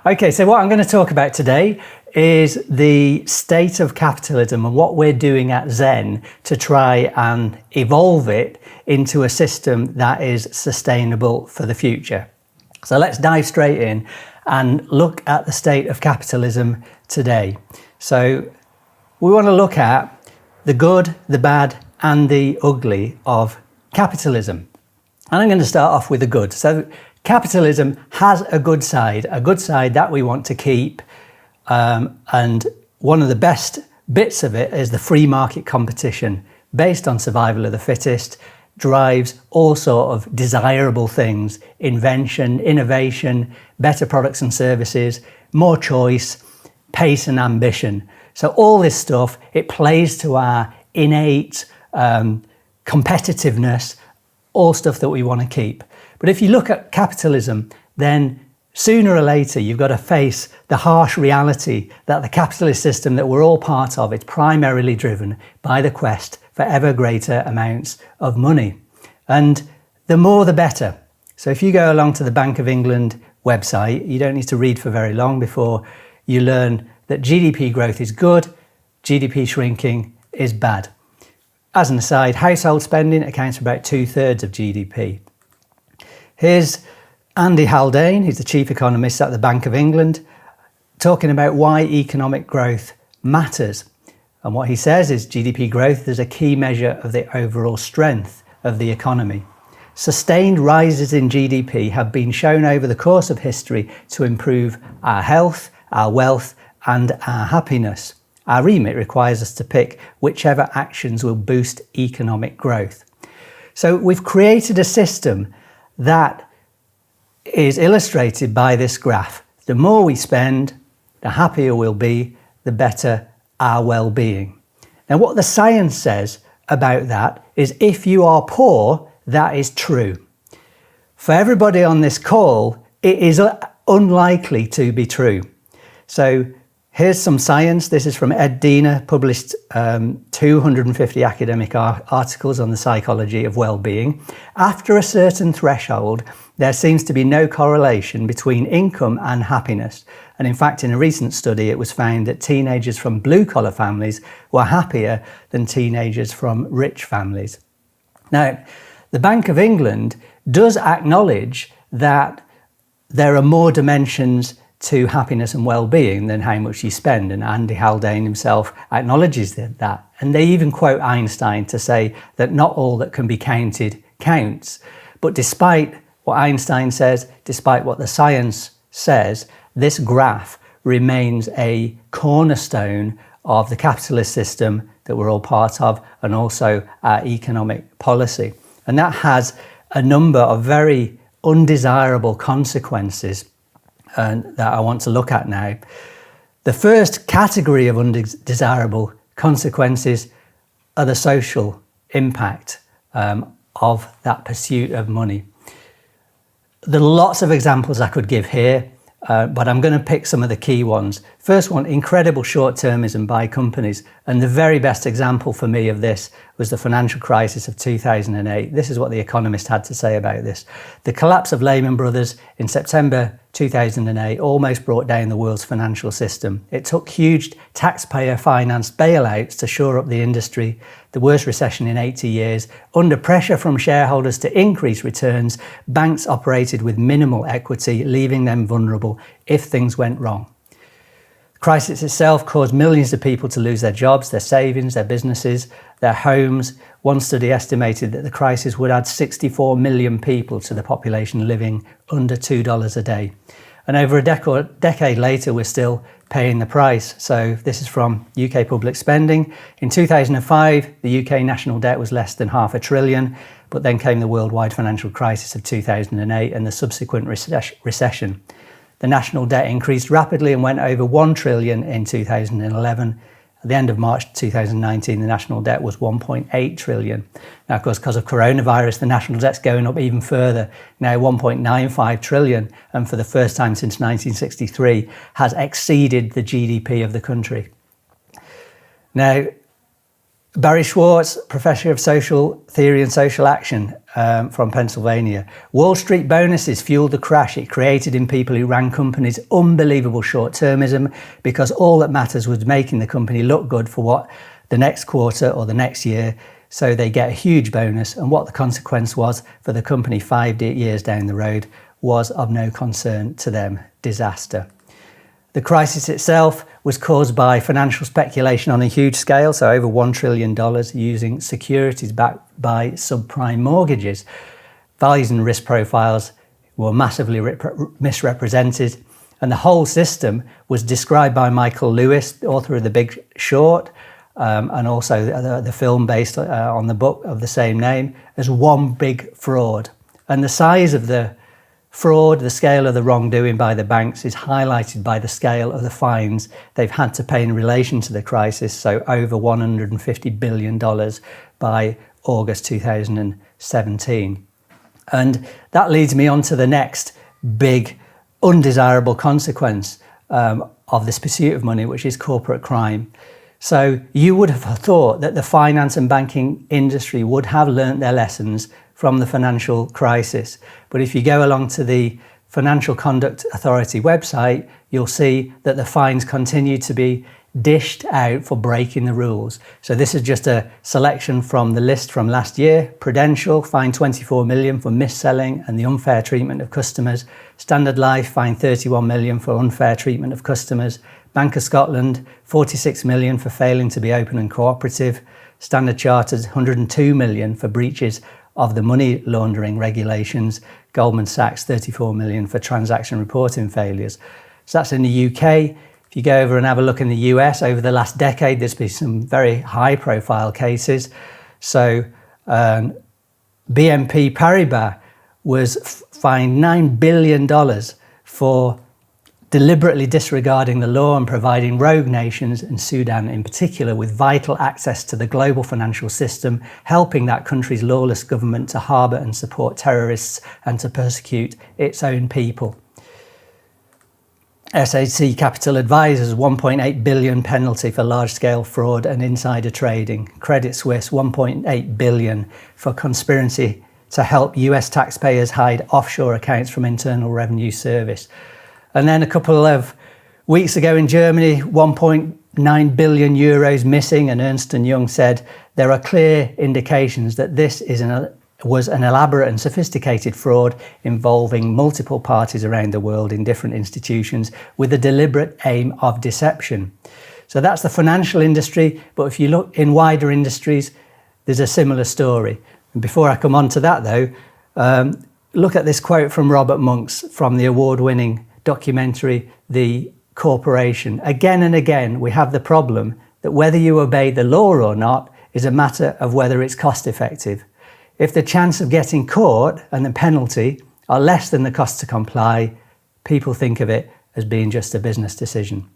Okay, so what I'm going to talk about today is the state of capitalism and what we're doing at Zen to try and evolve it into a system that is sustainable for the future. So let's dive straight in and look at the state of capitalism today. So we want to look at the good, the bad, and the ugly of capitalism. And I'm going to start off with the good. So capitalism has a good side that we want to keep. And one of the best bits of it is the free market competition based on survival of the fittest, drives all sort of desirable things: invention, innovation, better products and services, more choice, pace and ambition. So all this stuff, it plays to our innate competitiveness, all stuff that we want to keep. But if you look at capitalism, then sooner or later you've got to face the harsh reality that the capitalist system that we're all part of is primarily driven by the quest for ever greater amounts of money. And the more the better. So if you go along to the Bank of England website, you don't need to read for very long before you learn that GDP growth is good, GDP shrinking is bad. As an aside, household spending accounts for about 2/3 of GDP. Here's Andy Haldane, who's the chief economist at the Bank of England, talking about why economic growth matters. And what he says is GDP growth is a key measure of the overall strength of the economy. Sustained rises in GDP have been shown over the course of history to improve our health, our wealth, and our happiness. Our remit requires us to pick whichever actions will boost economic growth. So we've created a system that is illustrated by this graph. The more we spend, the happier we'll be, the better our well-being. Now, what the science says about that is if you are poor, that is true. For everybody on this call, it is unlikely to be true. So here's some science. This is from Ed Diener, published 250 academic articles on the psychology of well-being. After a certain threshold, there seems to be no correlation between income and happiness. And in fact, in a recent study, it was found that teenagers from blue-collar families were happier than teenagers from rich families. Now, the Bank of England does acknowledge that there are more dimensions to happiness and well-being than how much you spend, and Andy Haldane himself acknowledges that. And they even quote Einstein to say that not all that can be counted counts. But despite what Einstein says, despite what the science says, this graph remains a cornerstone of the capitalist system that we're all part of, and also our economic policy. And that has a number of very undesirable consequences that I want to look at now. The first category of undesirable consequences are the social impact of that pursuit of money. There are lots of examples I could give here, but I'm going to pick some of the key ones. First one, incredible short-termism by companies. And the very best example for me of this was the financial crisis of 2008. This is what The Economist had to say about this. The collapse of Lehman Brothers in September 2008 almost brought down the world's financial system. It took huge taxpayer-financed bailouts to shore up the industry, the worst recession in 80 years. Under pressure from shareholders to increase returns, banks operated with minimal equity, leaving them vulnerable if things went wrong. The crisis itself caused millions of people to lose their jobs, their savings, their businesses, their homes. One study estimated that the crisis would add 64 million people to the population living under $2 a day. And over a decade later, we're still paying the price. So this is from UK public spending. In 2005, the UK national debt was less than $500 billion, but then came the worldwide financial crisis of 2008 and the subsequent recession. The national debt increased rapidly and went over $1 trillion in 2011. At the end of March 2019, the national debt was $1.8 trillion. Now, of course, because of coronavirus, the national debt's going up even further, now $1.95 trillion, and for the first time since 1963, has exceeded the GDP of the country. Now, Barry Schwartz, Professor of Social Theory and Social Action from Pennsylvania. Wall Street bonuses fueled the crash it created in people who ran companies unbelievable short-termism, because all that matters was making the company look good for what the next quarter or the next year, so they get a huge bonus, and what the consequence was for the company 5 years down the road was of no concern to them: disaster. The crisis itself was caused by financial speculation on a huge scale, so over $1 trillion, using securities backed by subprime mortgages. Values and risk profiles were massively misrepresented, and the whole system was described by Michael Lewis, author of The Big Short, and also the film based on the book of the same name, as one big fraud. And the size of the fraud, the scale of the wrongdoing by the banks, is highlighted by the scale of the fines they've had to pay in relation to the crisis, so over $150 billion by August 2017. And that leads me on to the next big undesirable consequence of this pursuit of money, which is corporate crime. So you would have thought that the finance and banking industry would have learnt their lessons from the financial crisis. But if you go along to the Financial Conduct Authority website, you'll see that the fines continue to be dished out for breaking the rules. So this is just a selection from the list from last year. Prudential fined 24 million for mis-selling and the unfair treatment of customers. Standard Life fined 31 million for unfair treatment of customers. Bank of Scotland 46 million for failing to be open and cooperative. Standard Chartered 102 million for breaches of the money laundering regulations. Goldman Sachs 34 million for transaction reporting failures. So that's in the UK. If you go over and have a look in the US, over the last decade, there's been some very high profile cases. So BNP Paribas was fined $9 billion for deliberately disregarding the law and providing rogue nations, and Sudan in particular, with vital access to the global financial system, helping that country's lawless government to harbour and support terrorists and to persecute its own people. SAC Capital Advisors, 1.8 billion penalty for large-scale fraud and insider trading. Credit Suisse, 1.8 billion for conspiracy to help US taxpayers hide offshore accounts from Internal Revenue Service. And then a couple of weeks ago in Germany, 1.9 billion euros missing, and Ernst & Young said there are clear indications that this was an elaborate and sophisticated fraud involving multiple parties around the world in different institutions with a deliberate aim of deception. So that's the financial industry, but if you look in wider industries, there's a similar story. And before I come on to that though, look at this quote from Robert Monks from the award-winning documentary The Corporation. Again and again, we have the problem that whether you obey the law or not is a matter of whether it's cost effective. If the chance of getting caught and the penalty are less than the cost to comply, people think of it as being just a business decision.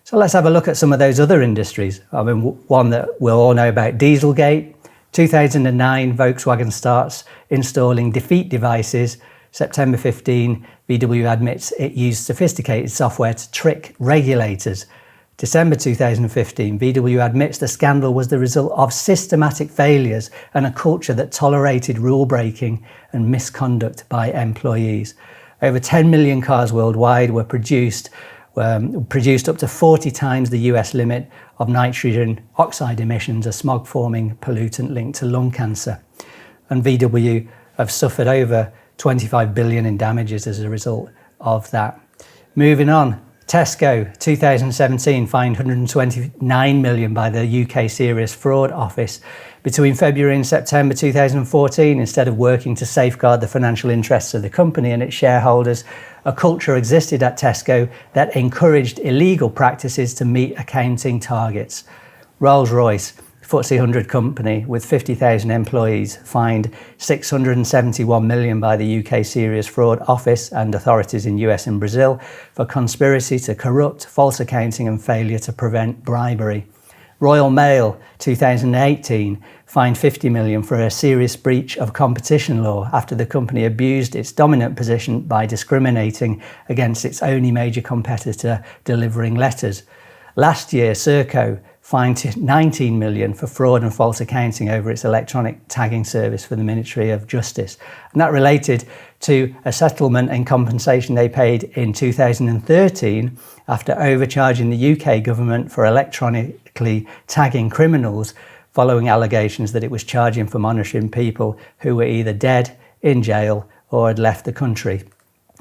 So let's have a look at some of those other industries. I mean, one that we'll all know about, Dieselgate. 2009, Volkswagen starts installing defeat devices. September 15, VW admits it used sophisticated software to trick regulators. December 2015, VW admits the scandal was the result of systematic failures and a culture that tolerated rule breaking and misconduct by employees. Over 10 million cars worldwide were produced up to 40 times the US limit of nitrogen oxide emissions, a smog-forming pollutant linked to lung cancer. And VW have suffered over 25 billion in damages as a result of that. Moving on, Tesco, 2017, fined 129 million by the UK Serious Fraud Office. Between February and September 2014, instead of working to safeguard the financial interests of the company and its shareholders, a culture existed at Tesco that encouraged illegal practices to meet accounting targets. Rolls-Royce, FTSE 100 company with 50,000 employees, fined 671 million by the UK Serious Fraud Office and authorities in US and Brazil for conspiracy to corrupt, false accounting and failure to prevent bribery. Royal Mail, 2018, fined 50 million for a serious breach of competition law after the company abused its dominant position by discriminating against its only major competitor delivering letters. Last year, Serco fined to 19 million for fraud and false accounting over its electronic tagging service for the Ministry of Justice. And that related to a settlement and compensation they paid in 2013 after overcharging the UK government for electronically tagging criminals following allegations that it was charging for monitoring people who were either dead, in jail, or had left the country.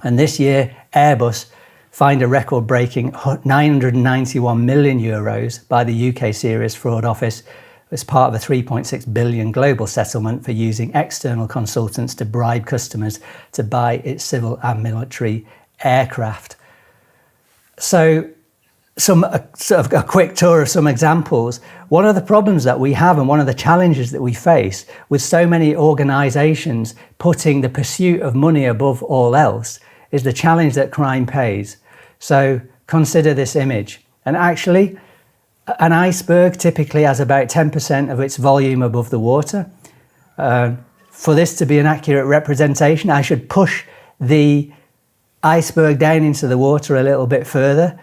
And this year, Airbus fined a record-breaking €991 million by the UK Serious Fraud Office as part of a £3.6 billion global settlement for using external consultants to bribe customers to buy its civil and military aircraft. So, a quick tour of some examples. One of the problems that we have and one of the challenges that we face with so many organisations putting the pursuit of money above all else is the challenge that crime pays. So consider this image. And actually, an iceberg typically has about 10% of its volume above the water. For this to be an accurate representation, I should push the iceberg down into the water a little bit further,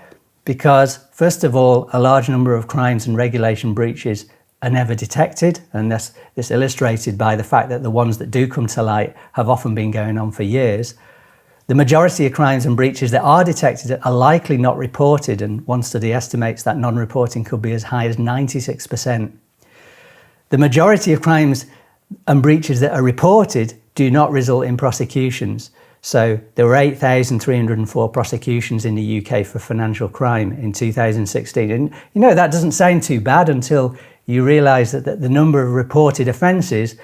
because first of all, a large number of crimes and regulation breaches are never detected, and this illustrated by the fact that the ones that do come to light have often been going on for years. The majority of crimes and breaches that are detected are likely not reported, and one study estimates that non-reporting could be as high as 96%. The majority of crimes and breaches that are reported do not result in prosecutions. So there were 8,304 prosecutions in the UK for financial crime in 2016. And that doesn't sound too bad until you realise that the number of reported offences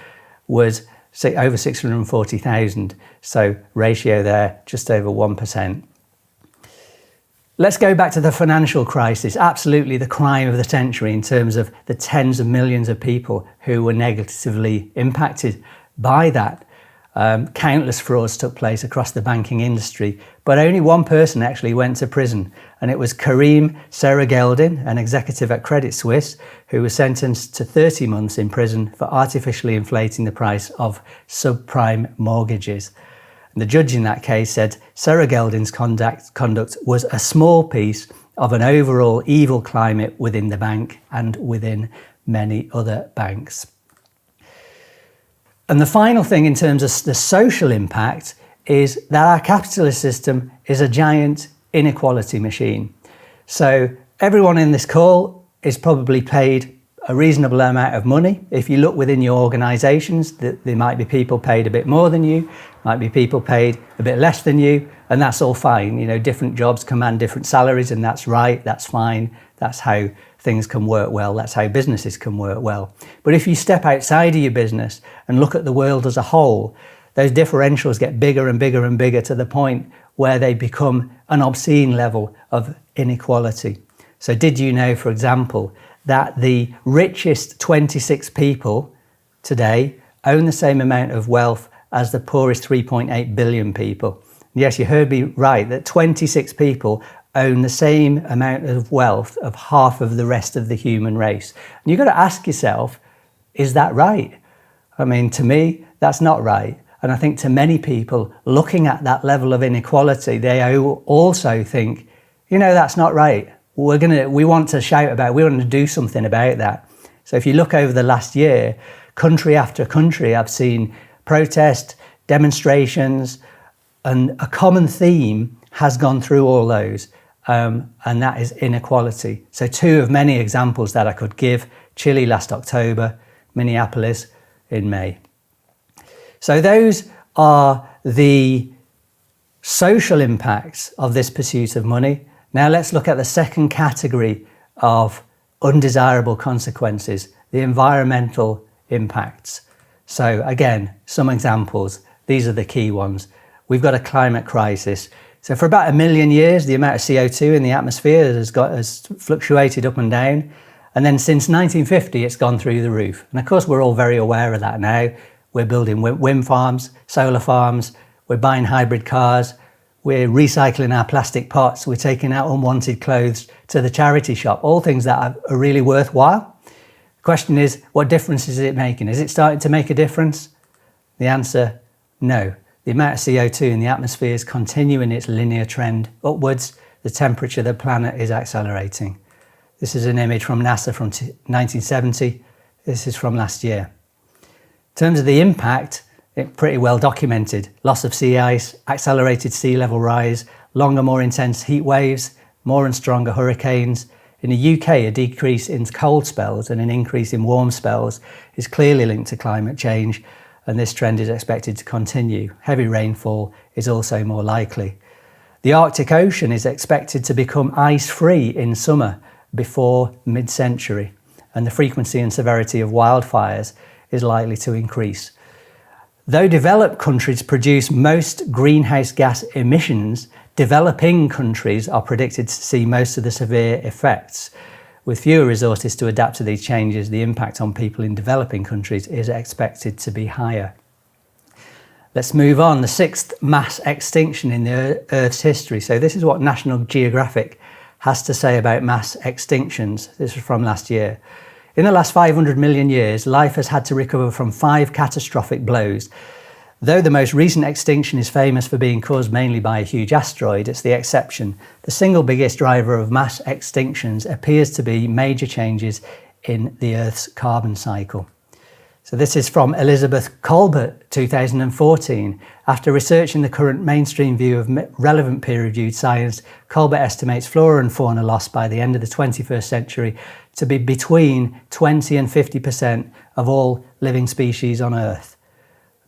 was over 640,000. So ratio there, just over 1%. Let's go back to the financial crisis, absolutely the crime of the century in terms of the tens of millions of people who were negatively impacted by that. Countless frauds took place across the banking industry, but only one person actually went to prison, and it was Karim Serageldin, an executive at Credit Suisse, who was sentenced to 30 months in prison for artificially inflating the price of subprime mortgages. And the judge in that case said Serageldin's conduct was a small piece of an overall evil climate within the bank and within many other banks. And the final thing in terms of the social impact is that our capitalist system is a giant inequality machine. So everyone in this call is probably paid a reasonable amount of money. If you look within your organisations, there might be people paid a bit more than you, might be people paid a bit less than you, and that's all fine. Different jobs command different salaries, and that's right, that's fine. That's how things can work well. That's how businesses can work well. But if you step outside of your business and look at the world as a whole, those differentials get bigger and bigger and bigger to the point where they become an obscene level of inequality. So did you know, for example, that the richest 26 people today own the same amount of wealth as the poorest 3.8 billion people? Yes, you heard me right, that 26 people own the same amount of wealth of half of the rest of the human race. And you've got to ask yourself, is that right? I mean, to me, that's not right. And I think to many people looking at that level of inequality, they also think, that's not right. We want to shout about it. We want to do something about that. So if you look over the last year, country after country, I've seen protest, demonstrations, and a common theme has gone through all those. And that is inequality. So two of many examples that I could give: Chile last October, Minneapolis in May. So those are the social impacts of this pursuit of money. Now let's look at the second category of undesirable consequences, the environmental impacts. So again, some examples. These are the key ones. We've got a climate crisis. So for about 1 million years, the amount of CO2 in the atmosphere has fluctuated up and down. And then since 1950, it's gone through the roof. And of course, we're all very aware of that now. We're building wind farms, solar farms, we're buying hybrid cars, we're recycling our plastic pots, we're taking out unwanted clothes to the charity shop, all things that are really worthwhile. The question is, what difference is it making? Is it starting to make a difference? The answer, no. The amount of CO2 in the atmosphere is continuing its linear trend upwards. The temperature of the planet is accelerating. This is an image from NASA from 1970. This is from last year. In terms of the impact, it's pretty well documented. Loss of sea ice, accelerated sea level rise, longer, more intense heat waves, more and stronger hurricanes. In the UK, a decrease in cold spells and an increase in warm spells is clearly linked to climate change, and this trend is expected to continue. Heavy rainfall is also more likely. The Arctic Ocean is expected to become ice-free in summer before mid-century, and the frequency and severity of wildfires is likely to increase. Though developed countries produce most greenhouse gas emissions, developing countries are predicted to see most of the severe effects. With fewer resources to adapt to these changes, the impact on people in developing countries is expected to be higher. Let's move on. The sixth mass extinction in the Earth's history. So this is what National Geographic has to say about mass extinctions. This is from last year. In the last 500 million years, life has had to recover from 5 catastrophic blows. Though the most recent extinction is famous for being caused mainly by a huge asteroid, it's the exception. The single biggest driver of mass extinctions appears to be major changes in the Earth's carbon cycle. So this is from Elizabeth Colbert, 2014. After researching the current mainstream view of relevant peer-reviewed science, Colbert estimates flora and fauna loss by the end of the 21st century to be between 20 and 50% of all living species on Earth.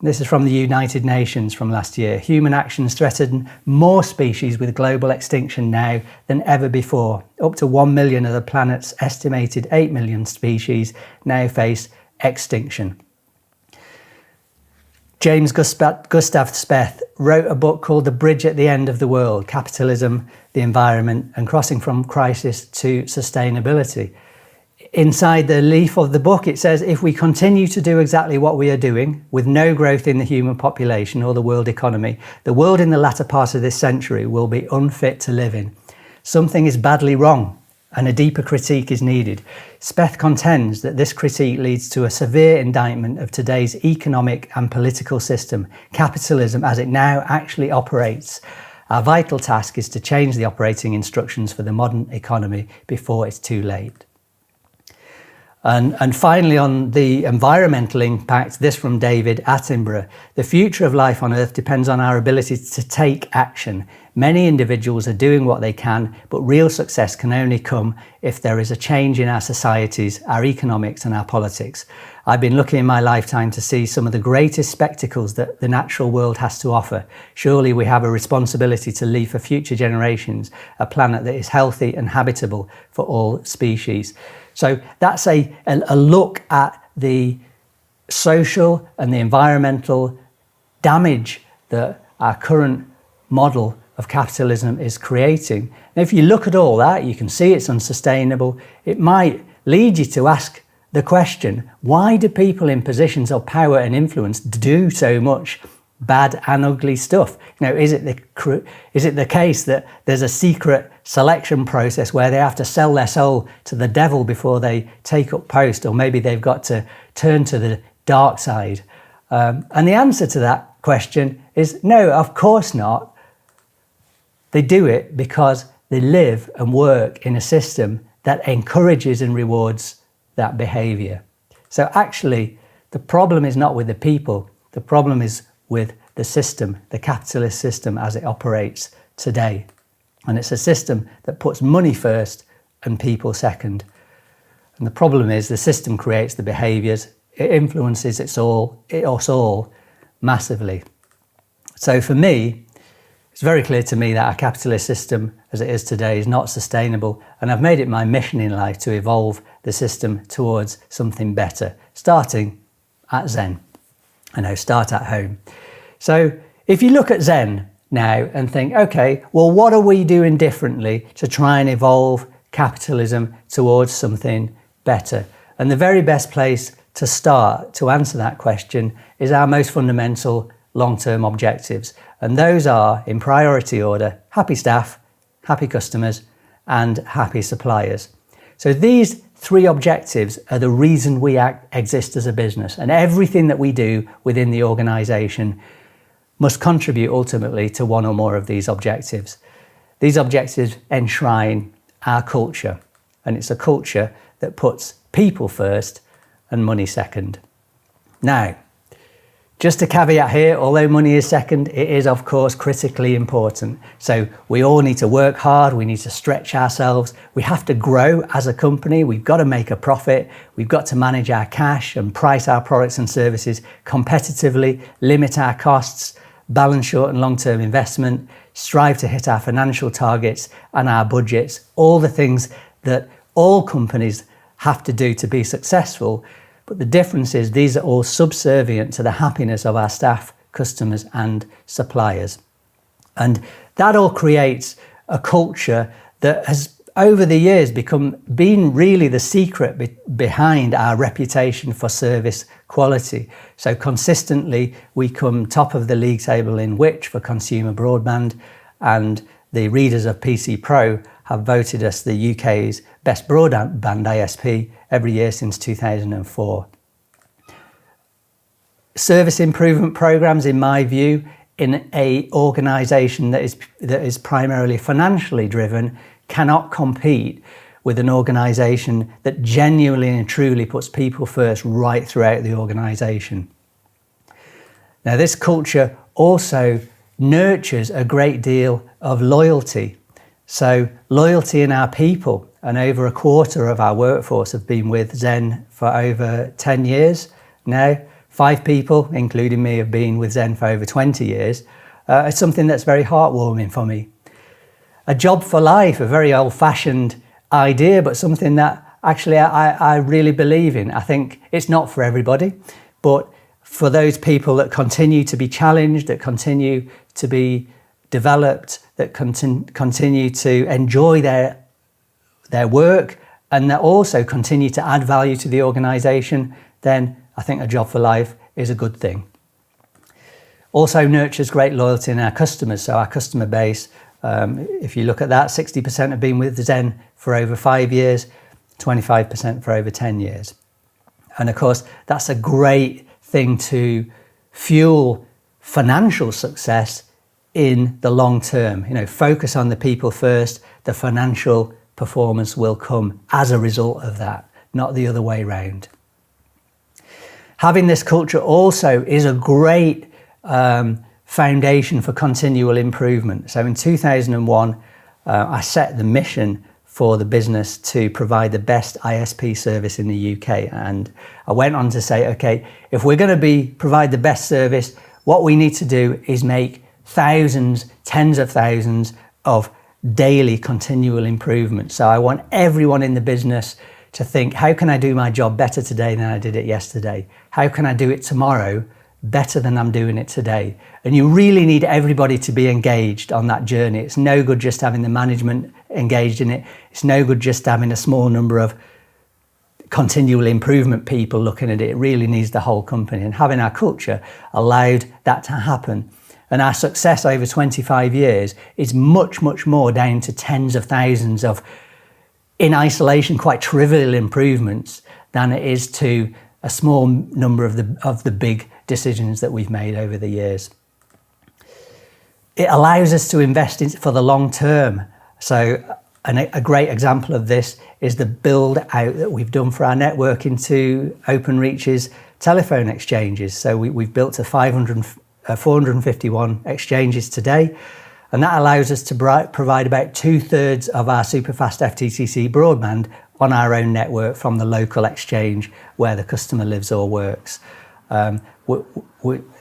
This is from the United Nations from last year. Human actions threaten more species with global extinction now than ever before. Up to 1 million of the planet's estimated 8 million species now face extinction. James Gustav Speth wrote a book called The Bridge at the End of the World, Capitalism, the Environment and Crossing from Crisis to Sustainability. Inside the leaf of the book, it says, if we continue to do exactly what we are doing, with no growth in the human population or the world economy, the world in the latter part of this century will be unfit to live in. Something is badly wrong, and a deeper critique is needed. Speth contends that this critique leads to a severe indictment of today's economic and political system, capitalism as it now actually operates. Our vital task is to change the operating instructions for the modern economy before it's too late. And finally, on the environmental impact, this from David Attenborough. The future of life on Earth depends on our ability to take action. Many individuals are doing what they can, but real success can only come if there is a change in our societies, our economics and our politics. I've been lucky in my lifetime to see some of the greatest spectacles that the natural world has to offer. Surely we have a responsibility to leave for future generations a planet that is healthy and habitable for all species. So that's a look at the social and the environmental damage that our current model of capitalism is creating. And if you look at all that, you can see it's unsustainable. It might lead you to ask the question, why do people in positions of power and influence do so much bad and ugly stuff? You know, is it the case that there's a secret selection process where they have to sell their soul to the devil before they take up post, or maybe they've got to turn to the dark side? And the answer to that question is no, of course not. They do it because they live and work in a system that encourages and rewards that behavior. So actually, the problem is not with the people. The problem is with the system, the capitalist system as it operates today. And it's a system that puts money first and people second. And the problem is the system creates the behaviours, it influences us all massively. So for me, it's very clear to me that our capitalist system as it is today is not sustainable, and I've made it my mission in life to evolve the system towards something better, starting at Zen. Start at home. So if you look at Zen now and think, okay, well, what are we doing differently to try and evolve capitalism towards something better? And the very best place to start to answer that question is our most fundamental long-term objectives. And those are, in priority order, happy staff, happy customers, and happy suppliers. So these 3 objectives are the reason we exist as a business, and everything that we do within the organisation must contribute ultimately to one or more of these objectives. These objectives enshrine our culture, and it's a culture that puts people first and money second. Now, just a caveat here, although money is second, it is of course critically important. So we all need to work hard, we need to stretch ourselves, we have to grow as a company, we've got to make a profit, we've got to manage our cash and price our products and services competitively, limit our costs, balance short and long-term investment, strive to hit our financial targets and our budgets, all the things that all companies have to do to be successful. But the difference is these are all subservient to the happiness of our staff, customers and suppliers. And that all creates a culture that has over the years been really the secret behind our reputation for service quality. So consistently we come top of the league table in Which for consumer broadband, and the readers of PC Pro have voted us the UK's best broadband ISP every year since 2004. Service improvement programs, in my view, in an organisation that is primarily financially driven, cannot compete with an organisation that genuinely and truly puts people first right throughout the organisation. Now, this culture also nurtures a great deal of loyalty. So loyalty in our people, and over a quarter of our workforce have been with Zen for over 10 years now. 5 people, including me, have been with Zen for over 20 years. It's something that's very heartwarming for me. A job for life, a very old-fashioned idea, but something that actually I really believe in. I think it's not for everybody, but for those people that continue to be challenged, that continue to be developed, that continue to enjoy their work, and that also continue to add value to the organisation, then I think a job for life is a good thing. Also nurtures great loyalty in our customers. So our customer base, if you look at that, 60% have been with Zen for over 5 years, 25% for over 10 years. And of course, that's a great thing to fuel financial success in the long term. You know, focus on the people first, the financial performance will come as a result of that, not the other way around. Having this culture also is a great foundation for continual improvement. So in 2001, I set the mission for the business to provide the best ISP service in the UK. And I went on to say, okay, if we're going to provide the best service, what we need to do is make thousands, tens of thousands of daily continual improvements. So I want everyone in the business to think, how can I do my job better today than I did it yesterday? How can I do it tomorrow better than I'm doing it today? And you really need everybody to be engaged on that journey. It's no good just having the management engaged in it. It's no good just having a small number of continual improvement people looking at it. It really needs the whole company. And having our culture allowed that to happen. And our success over 25 years is much, much more down to tens of thousands of, in isolation, quite trivial improvements than it is to a small number of the big decisions that we've made over the years. It allows us to invest for the long term. So a great example of this is the build out that we've done for our network into Openreach's telephone exchanges. So we've built to 451 exchanges today. And that allows us to provide about 2/3 of our superfast FTTC broadband on our own network from the local exchange where the customer lives or works.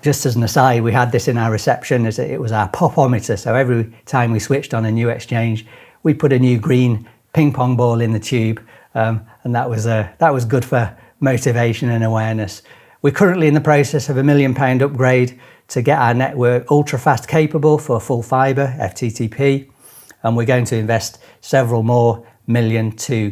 Just as an aside, we had this in our reception, as it was our popometer. So every time we switched on a new exchange, we put a new green ping pong ball in the tube, and that was good for motivation and awareness. We're currently in the process of £1 million upgrade to get our network ultra fast capable for full fibre FTTP, and we're going to invest several more million to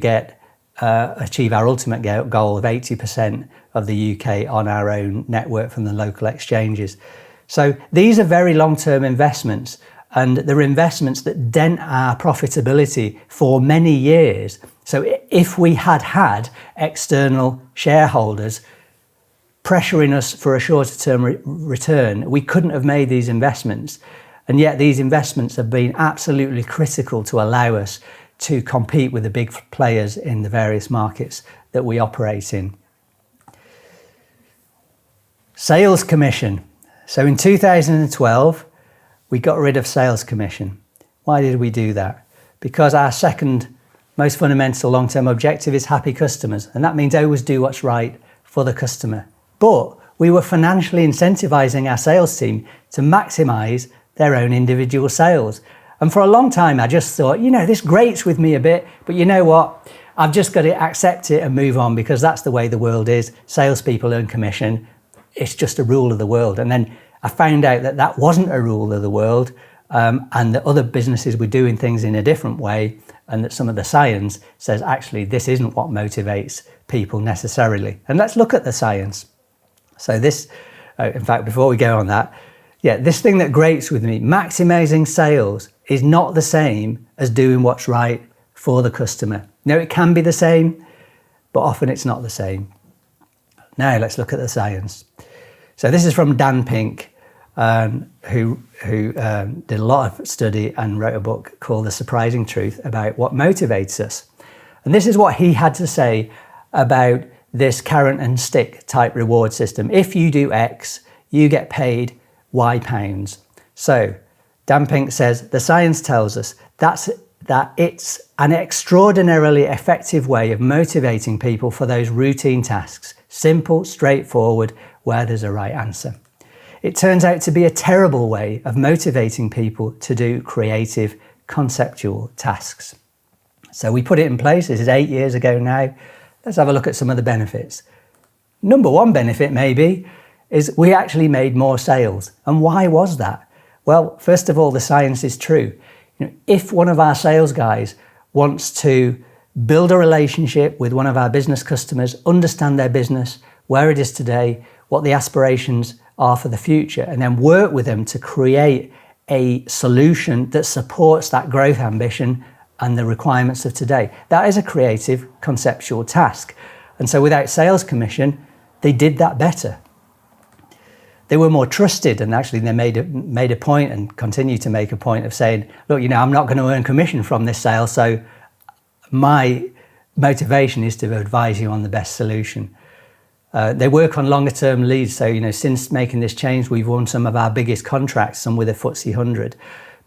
achieve our ultimate goal of 80% of the UK on our own network from the local exchanges. So these are very long-term investments, and they're investments that dent our profitability for many years. So if we had external shareholders pressuring us for a shorter term return, we couldn't have made these investments. And yet these investments have been absolutely critical to allow us to compete with the big players in the various markets that we operate in. Sales commission. So in 2012, we got rid of sales commission. Why did we do that? Because our second most fundamental long-term objective is happy customers. And that means always do what's right for the customer. But we were financially incentivizing our sales team to maximize their own individual sales. And for a long time, I just thought, this grates with me a bit, but you know what? I've just got to accept it and move on because that's the way the world is. Salespeople earn commission. It's just a rule of the world. And then I found out that that wasn't a rule of the world, and that other businesses were doing things in a different way, and that some of the science says, actually, this isn't what motivates people necessarily. And let's look at the science. So this, in fact, before we go on that, this thing that grates with me, maximizing sales is not the same as doing what's right for the customer. Now, it can be the same, but often it's not the same. Now, let's look at the science. So this is from Dan Pink, who did a lot of study and wrote a book called The Surprising Truth about what motivates us. And this is what he had to say about this carrot and stick type reward system. If you do X, you get paid Y pounds. So Dan Pink says, the science tells us that it's an extraordinarily effective way of motivating people for those routine tasks. Simple, straightforward, where there's a right answer. It turns out to be a terrible way of motivating people to do creative, conceptual tasks. So we put it in place. This is 8 years ago now. Let's have a look at some of the benefits. Number one benefit maybe is we actually made more sales. And why was that? Well, first of all, the science is true. If one of our sales guys wants to build a relationship with one of our business customers, understand their business, where it is today, what the aspirations are for the future, and then work with them to create a solution that supports that growth ambition and the requirements of today. That is a creative, conceptual task. And so without sales commission, they did that better. They were more trusted, and actually they made a point and continue to make a point of saying, look, I'm not going to earn commission from this sale, so my motivation is to advise you on the best solution. They work on longer term leads. So, since making this change, we've won some of our biggest contracts, some with the FTSE 100,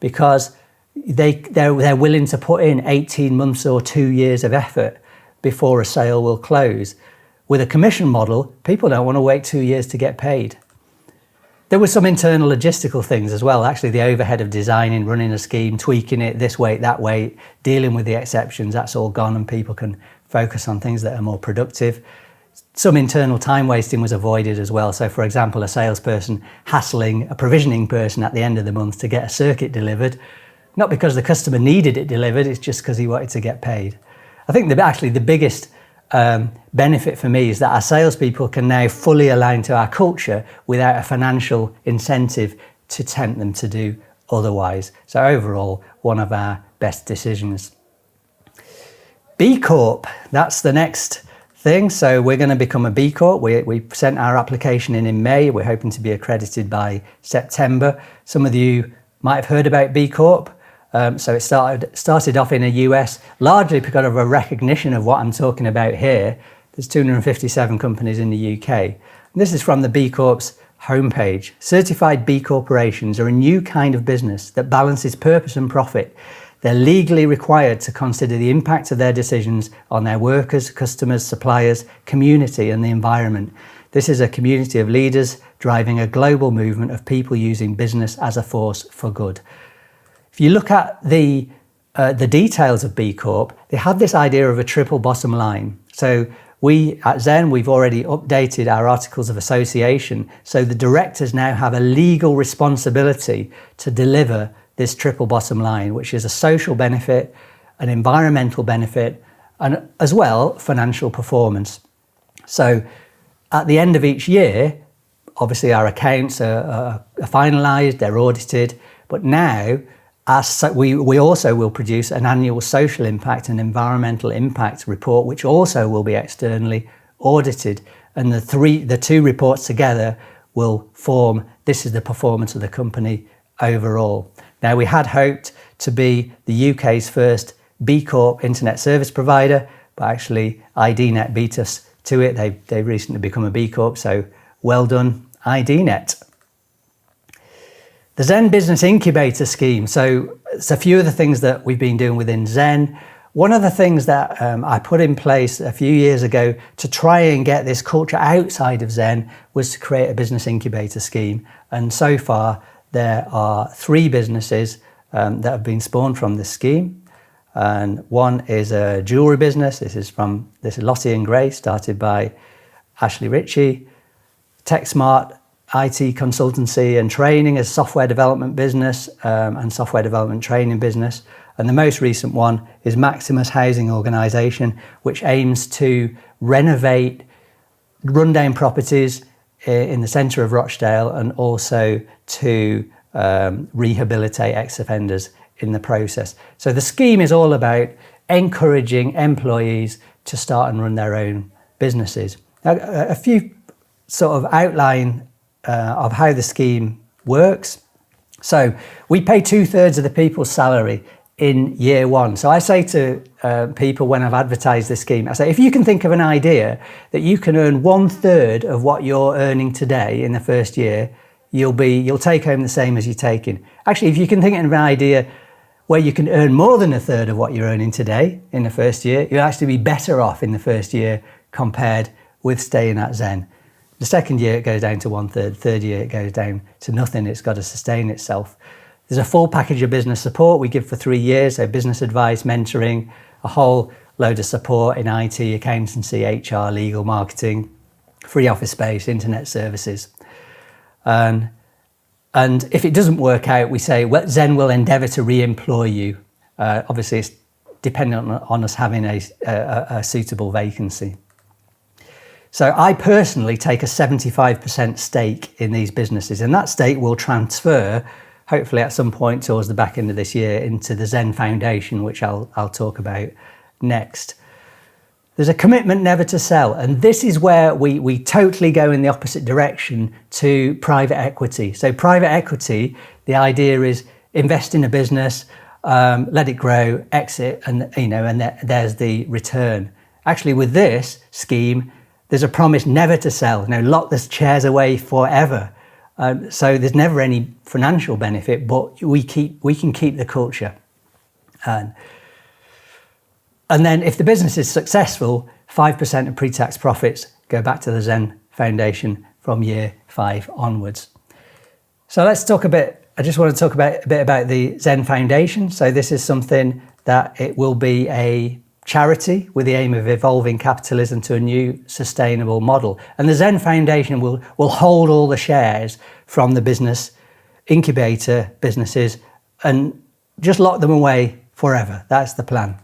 because they're willing to put in 18 months or 2 years of effort before a sale will close. With a commission model, people don't want to wait 2 years to get paid. There were some internal logistical things as well. Actually, the overhead of designing, running a scheme, tweaking it this way, that way, dealing with the exceptions, that's all gone, and people can focus on things that are more productive. Some internal time wasting was avoided as well. So, for example, a salesperson hassling a provisioning person at the end of the month to get a circuit delivered, not because the customer needed it delivered, it's just because he wanted to get paid. I think the biggest benefit for me is that our salespeople can now fully align to our culture without a financial incentive to tempt them to do otherwise. So overall, one of our best decisions. BCorp, that's the next thing. So we're going to become a BCorp. We sent our application in May. We're hoping to be accredited by September. Some of you might have heard about BCorp. So it started off in the US, largely because of a recognition of what I'm talking about here. There's 257 companies in the UK. And this is from the BCorp's homepage. Certified B corporations are a new kind of business that balances purpose and profit. They're legally required to consider the impact of their decisions on their workers, customers, suppliers, community, and the environment. This is a community of leaders driving a global movement of people using business as a force for good. If you look at the details of BCorp, they have this idea of a triple bottom line. So we at Zen, we've already updated our articles of association. So the directors now have a legal responsibility to deliver this triple bottom line, which is a social benefit, an environmental benefit, and as well, financial performance. So at the end of each year, obviously our accounts are finalised, they're audited, but now we also will produce an annual social impact and environmental impact report, which also will be externally audited. And the two reports together will form, this is the performance of the company overall. Now, we had hoped to be the UK's first BCorp internet service provider, but actually IDNet beat us to it. They've recently become a B Corp, so well done, IDNet. The Zen Business Incubator scheme. So it's a few of the things that we've been doing within Zen. One of the things that I put in place a few years ago to try and get this culture outside of Zen was to create a business incubator scheme. And so far, there are 3 businesses that have been spawned from this scheme. And one is a jewelry business. This is Lottie and Gray, started by Ashley Ritchie. TechSmart IT consultancy and training, as software development business and software development training business. And the most recent one is Maximus Housing Organisation, which aims to renovate rundown properties in the centre of Rochdale and also to rehabilitate ex-offenders in the process. So the scheme is all about encouraging employees to start and run their own businesses. Now, a few sort of outline of how the scheme works. So we pay 2/3 of the people's salary in year 1. So I say to people when I've advertised this scheme, I say, if you can think of an idea that you can earn 1/3 of what you're earning today in the first year, you'll take home the same as you're taking. Actually, if you can think of an idea where you can earn more than 1/3 of what you're earning today in the first year, you'll actually be better off in the first year compared with staying at Zen. The second year, it goes down to 1/3. Third year, it goes down to nothing. It's got to sustain itself. There's a full package of business support we give for 3 years. So business advice, mentoring, a whole load of support in IT, accountancy, HR, legal, marketing, free office space, internet services. And if it doesn't work out, we say, well, Zen will endeavour to re-employ you. Obviously, it's dependent on us having a suitable vacancy. So I personally take a 75% stake in these businesses, and that stake will transfer, hopefully at some point towards the back end of this year, into the Zen Foundation, which I'll talk about next. There's a commitment never to sell, and this is where we totally go in the opposite direction to private equity. So private equity, the idea is invest in a business, let it grow, exit, and there's the return. Actually, with this scheme, there's a promise never to sell. Lock the shares away forever. So there's never any financial benefit, but we can keep the culture. And then if the business is successful, 5% of pre-tax profits go back to the Zen Foundation from year 5 onwards. So let's talk a bit. I just want to talk a bit about the Zen Foundation. So this is something that it will be a charity with the aim of evolving capitalism to a new sustainable model. And the Zen Foundation will hold all the shares from the business incubator businesses and just lock them away forever. That's the plan.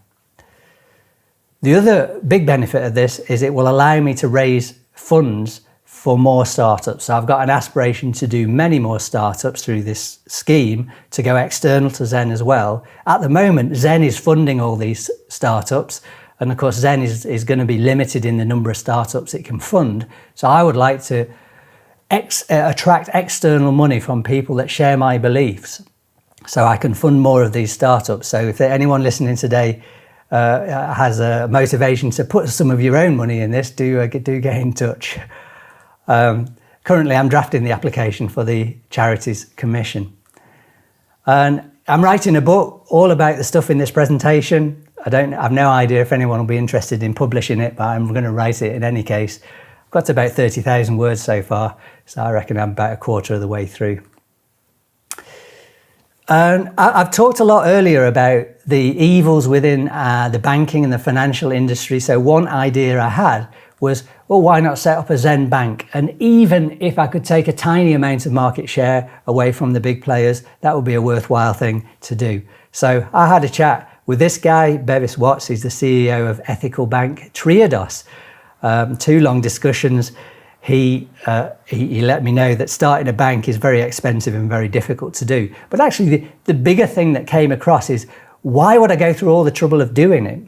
The other big benefit of this is it will allow me to raise funds for more startups. So I've got an aspiration to do many more startups through this scheme to go external to Zen as well. At the moment, Zen is funding all these startups. And of course, Zen is going to be limited in the number of startups it can fund. So I would like to attract external money from people that share my beliefs so I can fund more of these startups. So if anyone listening today has a motivation to put some of your own money in this, do get in touch. Currently, I'm drafting the application for the Charities Commission. And I'm writing a book all about the stuff in this presentation. I've no idea if anyone will be interested in publishing it, but I'm going to write it in any case. I've got to about 30,000 words so far, so I reckon I'm about a quarter of the way through. And I've talked a lot earlier about the evils within the banking and the financial industry. So one idea I had was, well, why not set up a Zen Bank? And even if I could take a tiny amount of market share away from the big players, that would be a worthwhile thing to do. So I had a chat with this guy, Bevis Watts. He's the CEO of ethical bank Triodos. 2 long discussions. He let me know that starting a bank is very expensive and very difficult to do. But actually, the bigger thing that came across is, why would I go through all the trouble of doing it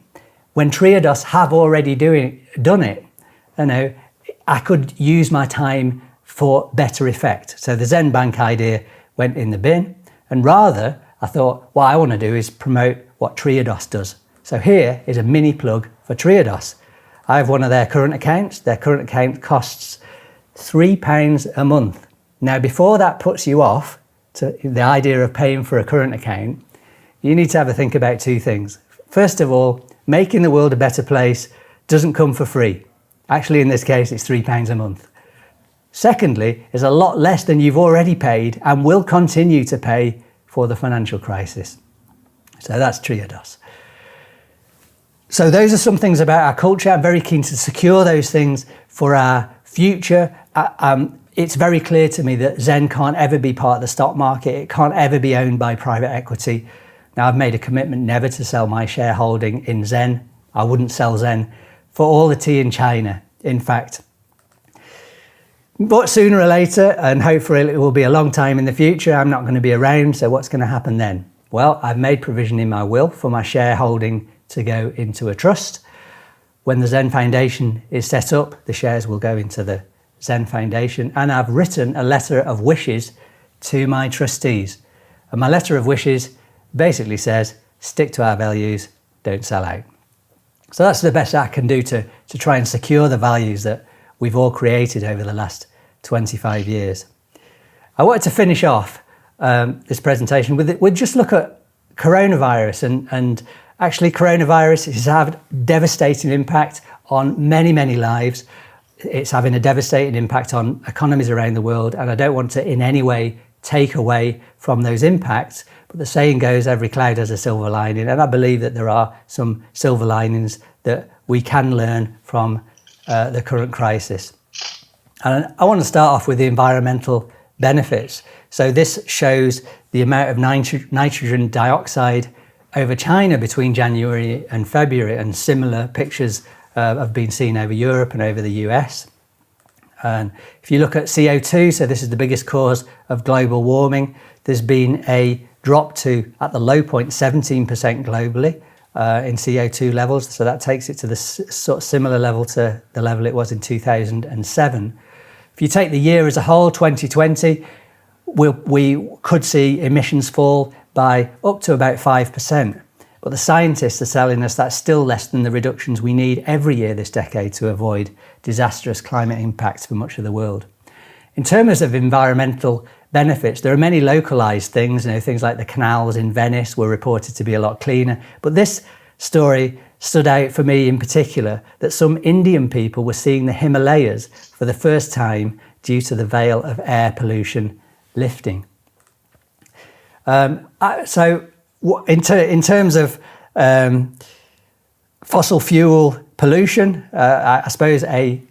when Triodos have already done it? I could use my time for better effect. So the Zen Bank idea went in the bin, and rather I thought, what I want to do is promote what Triodos does. So here is a mini plug for Triodos. I have one of their current accounts. Their current account costs £3 a month. Now, before that puts you off to the idea of paying for a current account, you need to have a think about two things. First of all, making the world a better place doesn't come for free. Actually, in this case, it's £3 a month. Secondly, it's a lot less than you've already paid and will continue to pay for the financial crisis. So that's Triodos. So those are some things about our culture. I'm very keen to secure those things for our future. It's very clear to me that Zen can't ever be part of the stock market. It can't ever be owned by private equity. Now, I've made a commitment never to sell my shareholding in Zen. I wouldn't sell Zen for all the tea in China, in fact. But sooner or later, and hopefully it will be a long time in the future, I'm not going to be around, so what's going to happen then? Well, I've made provision in my will for my shareholding to go into a trust. When the Zen Foundation is set up, the shares will go into the Zen Foundation, and I've written a letter of wishes to my trustees. And my letter of wishes basically says, stick to our values, don't sell out. So that's the best I can do to try and secure the values that we've all created over the last 25 years. I wanted to finish off this presentation with just look at coronavirus, and actually coronavirus has had a devastating impact on many, many lives. It's having a devastating impact on economies around the world, and I don't want to in any way take away from those impacts, but the saying goes, every cloud has a silver lining, and I believe that there are some silver linings that we can learn from the current crisis. And I want to start off with the environmental benefits. So this shows the amount of nitrogen dioxide over China between January and February, and similar pictures have been seen over Europe and over the US. And if you look at CO2, so this is the biggest cause of global warming, there's been a drop to, at the low point, 17% globally in CO2 levels. So that takes it to the sort of similar level to the level it was in 2007. If you take the year as a whole, 2020, we could see emissions fall by up to about 5%. But the scientists are telling us that's still less than the reductions we need every year this decade to avoid disastrous climate impacts for much of the world. In terms of environmental benefits, there are many localized things. Things like the canals in Venice were reported to be a lot cleaner. But this story stood out for me in particular, that some Indian people were seeing the Himalayas for the first time due to the veil of air pollution lifting. So in terms of fossil fuel pollution, I suppose an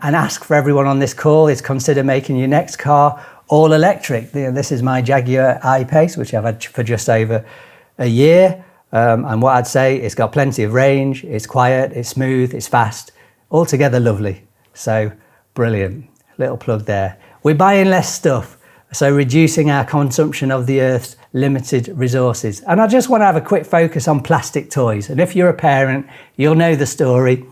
ask for everyone on this call is consider making your next car all electric. This is my Jaguar I-Pace, which I've had for just over a year. And what I'd say, it's got plenty of range, it's quiet, it's smooth, it's fast, altogether lovely. So brilliant. Little plug there. We're buying less stuff, so reducing our consumption of the Earth's limited resources. And I just want to have a quick focus on plastic toys. And if you're a parent, you'll know the story.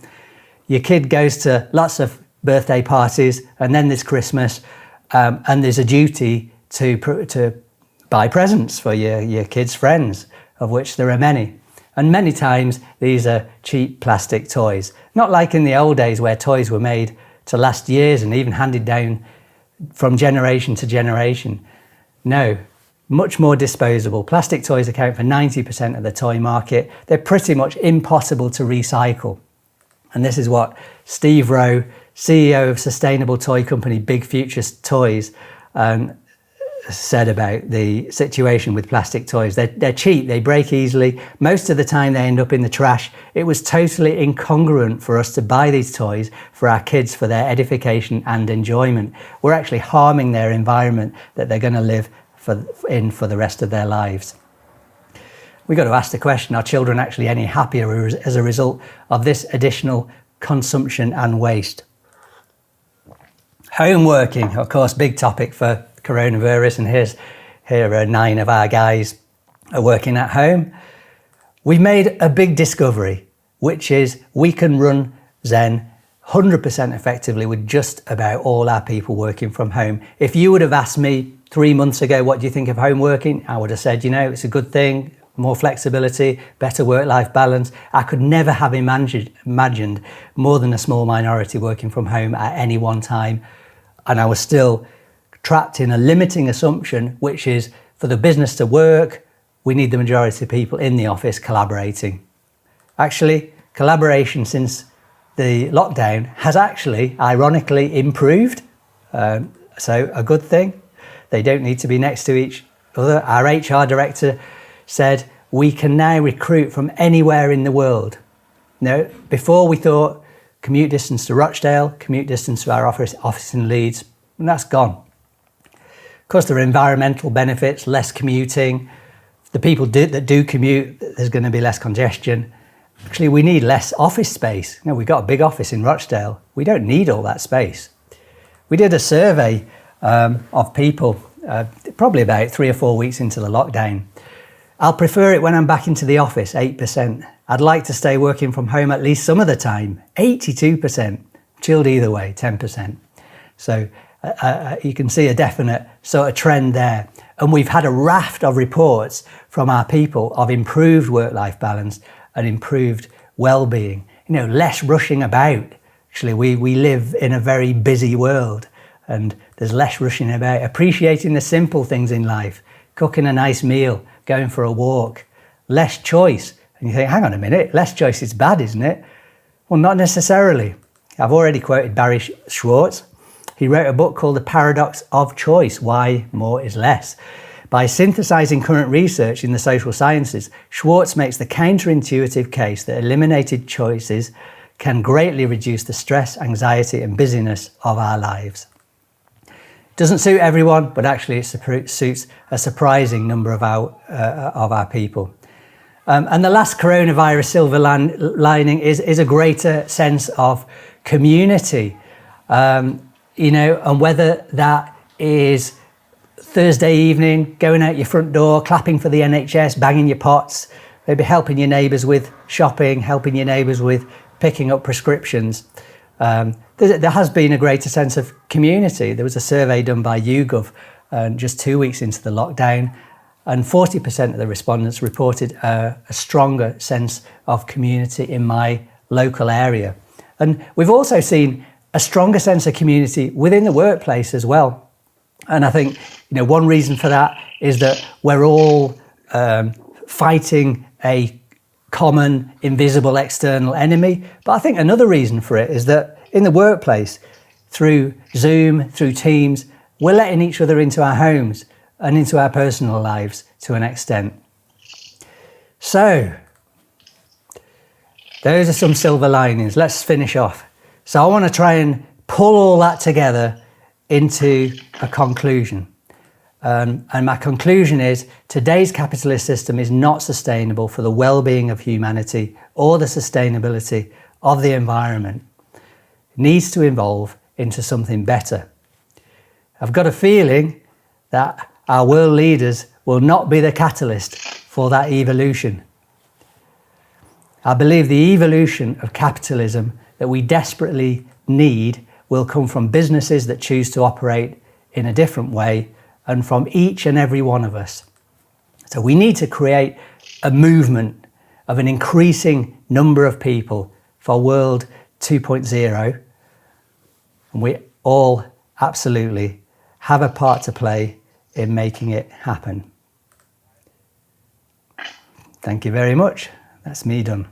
Your kid goes to lots of birthday parties, and then there's Christmas, and there's a duty to buy presents for your kids' friends, of which there are many. And many times these are cheap plastic toys. Not like in the old days where toys were made to last years and even handed down from generation to generation. No, much more disposable. Plastic toys account for 90% of the toy market. They're pretty much impossible to recycle. And this is what Steve Rowe, CEO of sustainable toy company Big Future Toys, said about the situation with plastic toys. They're cheap, they break easily. Most of the time they end up in the trash. It was totally incongruent for us to buy these toys for our kids for their edification and enjoyment. We're actually harming their environment that they're going to live in for the rest of their lives. We've got to ask the question, are children actually any happier as a result of this additional consumption and waste? Home working, of course, big topic for coronavirus, and here are 9 of our guys are working at home. We've made a big discovery, which is we can run Zen 100% effectively with just about all our people working from home. If you would have asked me 3 months ago, what do you think of home working? I would have said, it's a good thing. more flexibility, better work-life balance. I could never have imagined more than a small minority working from home at any one time. And I was still trapped in a limiting assumption, which is for the business to work, we need the majority of people in the office collaborating. Actually, collaboration since the lockdown has actually, ironically, improved. So a good thing. They don't need to be next to each other. Our HR director said, we can now recruit from anywhere in the world. Now, before we thought commute distance to Rochdale, commute distance to our office in Leeds, and that's gone. Of course, there are environmental benefits, less commuting. The people that do commute, there's going to be less congestion. Actually, we need less office space. You know, we've got a big office in Rochdale. We don't need all that space. We did a survey of people, probably about 3 or 4 weeks into the lockdown. I'll prefer it when I'm back into the office, 8%. I'd like to stay working from home at least some of the time, 82%. Chilled either way, 10%. So you can see a definite sort of trend there. And we've had a raft of reports from our people of improved work-life balance and improved well-being. You know, less rushing about. Actually, we live in a very busy world and there's less rushing about, appreciating the simple things in life, cooking a nice meal, going for a walk, less choice. And you think, hang on a minute, less choice is bad, isn't it? Well, not necessarily. I've already quoted Barry Schwartz. He wrote a book called The Paradox of Choice, Why More is Less. By synthesizing current research in the social sciences, Schwartz makes the counterintuitive case that eliminated choices can greatly reduce the stress, anxiety and busyness of our lives. It doesn't suit everyone, but actually it suits a surprising number of our people. And the last coronavirus silver lining is a greater sense of community. You know, and whether that is Thursday evening, going out your front door, clapping for the NHS, banging your pots, maybe helping your neighbours with shopping, helping your neighbours with picking up prescriptions. There has been a greater sense of community. There was a survey done by YouGov just 2 weeks into the lockdown, and 40% of the respondents reported a stronger sense of community in my local area. And we've also seen a stronger sense of community within the workplace as well. And I think, you know, one reason for that is that we're all fighting a common, invisible external enemy. But I think another reason for it is that in the workplace, through Zoom, through Teams, we're letting each other into our homes and into our personal lives to an extent. So, those are some silver linings. Let's finish off. So I want to try and pull all that together into a conclusion. And my conclusion is today's capitalist system is not sustainable for the well-being of humanity or the sustainability of the environment. It needs to evolve into something better. I've got a feeling that our world leaders will not be the catalyst for that evolution. I believe the evolution of capitalism that we desperately need will come from businesses that choose to operate in a different way and from each and every one of us. So we need to create a movement of an increasing number of people for World 2.0. And we all absolutely have a part to play in making it happen. Thank you very much. That's me done.